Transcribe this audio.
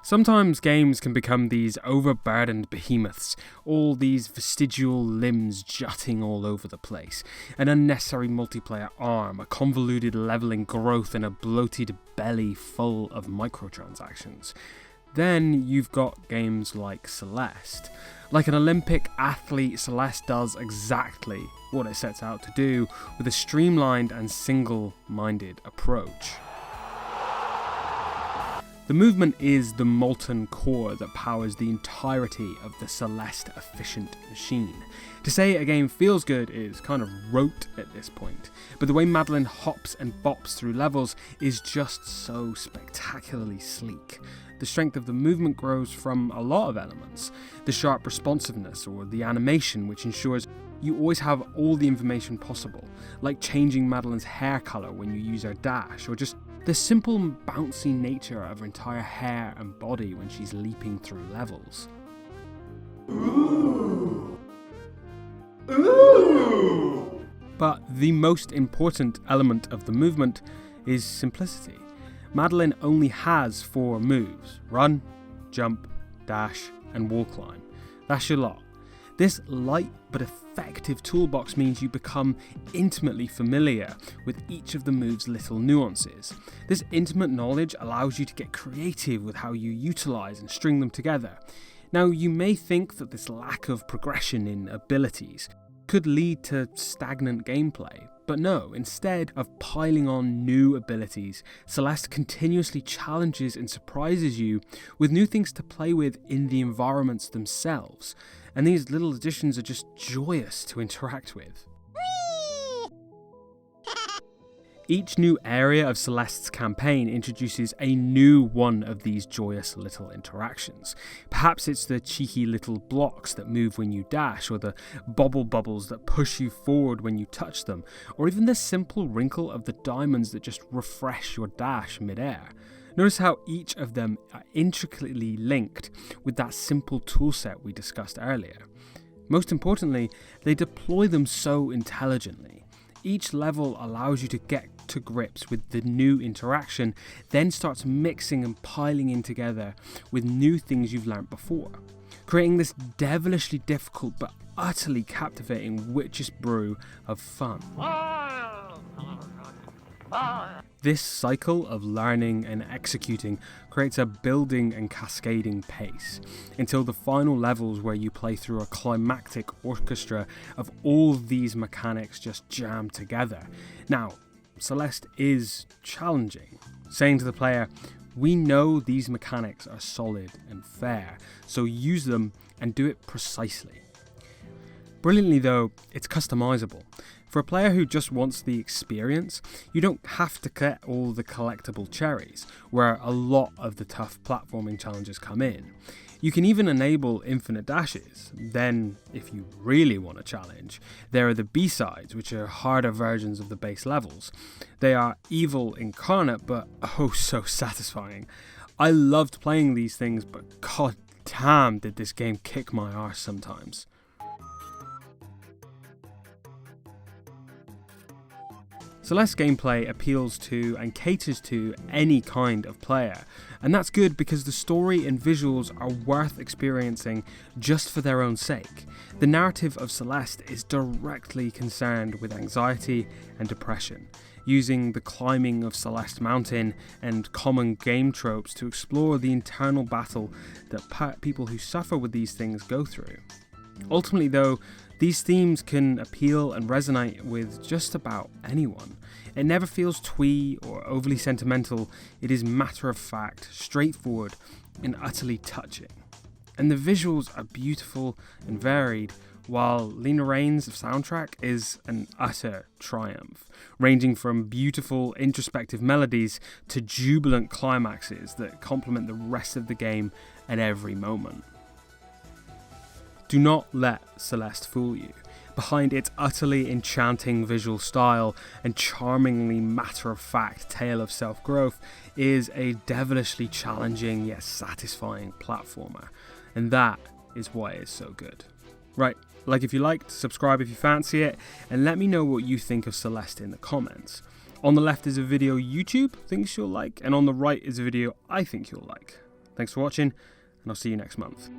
Sometimes games can become these overburdened behemoths, all these vestigial limbs jutting all over the place, an unnecessary multiplayer arm, a convoluted leveling growth, and a bloated belly full of microtransactions. Then you've got games like Celeste. Like an Olympic athlete, Celeste does exactly what it sets out to do with a streamlined and single-minded approach. The movement is the molten core that powers the entirety of the Celeste efficient machine. To say a game feels good is kind of rote at this point, but the way Madeline hops and bops through levels is just so spectacularly sleek. The strength of the movement grows from a lot of elements, the sharp responsiveness or the animation, which ensures you always have all the information possible, like changing Madeline's hair colour when you use her dash, or just the simple bouncy nature of her entire hair and body when she's leaping through levels. Ooh. Ooh. But the most important element of the movement is simplicity. Madeline only has 4 moves: run, jump, dash, and wall climb. That's your lot. This light but effective toolbox means you become intimately familiar with each of the move's little nuances. This intimate knowledge allows you to get creative with how you utilise and string them together. Now, you may think that this lack of progression in abilities could lead to stagnant gameplay, but no, instead of piling on new abilities, Celeste continuously challenges and surprises you with new things to play with in the environments themselves, and these little additions are just joyous to interact with. Each new area of Celeste's campaign introduces a new one of these joyous little interactions. Perhaps it's the cheeky little blocks that move when you dash, or the bobble bubbles that push you forward when you touch them, or even the simple wrinkle of the diamonds that just refresh your dash mid-air. Notice how each of them are intricately linked with that simple toolset we discussed earlier. Most importantly, they deploy them so intelligently. Each level allows you to get to grips with the new interaction, then starts mixing and piling in together with new things you've learnt before, creating this devilishly difficult but utterly captivating witch's brew of fun. This cycle of learning and executing creates a building and cascading pace until the final levels where you play through a climactic orchestra of all these mechanics just jammed together. Now, Celeste is challenging, saying to the player, we know these mechanics are solid and fair, so use them and do it precisely. Brilliantly though, it's customizable. For a player who just wants the experience, you don't have to get all the collectible cherries, where a lot of the tough platforming challenges come in. You can even enable infinite dashes. Then, if you really want a challenge, there are the B-sides, which are harder versions of the base levels. They are evil incarnate, but oh so satisfying. I loved playing these things, but god damn did this game kick my arse sometimes. Celeste's gameplay appeals to and caters to any kind of player, and that's good because the story and visuals are worth experiencing just for their own sake. The narrative of Celeste is directly concerned with anxiety and depression, using the climbing of Celeste Mountain and common game tropes to explore the internal battle that people who suffer with these things go through. Ultimately though, these themes can appeal and resonate with just about anyone. It never feels twee or overly sentimental. It is matter of fact, straightforward, and utterly touching. And the visuals are beautiful and varied, while Lena Raine's soundtrack is an utter triumph, ranging from beautiful introspective melodies to jubilant climaxes that complement the rest of the game at every moment. Do not let Celeste fool you. Behind its utterly enchanting visual style and charmingly matter-of-fact tale of self-growth is a devilishly challenging yet satisfying platformer, and that is why it's so good. Right, like if you liked, subscribe if you fancy it, and let me know what you think of Celeste in the comments. On the left is a video YouTube thinks you'll like, and on the right is a video I think you'll like. Thanks for watching, and I'll see you next month.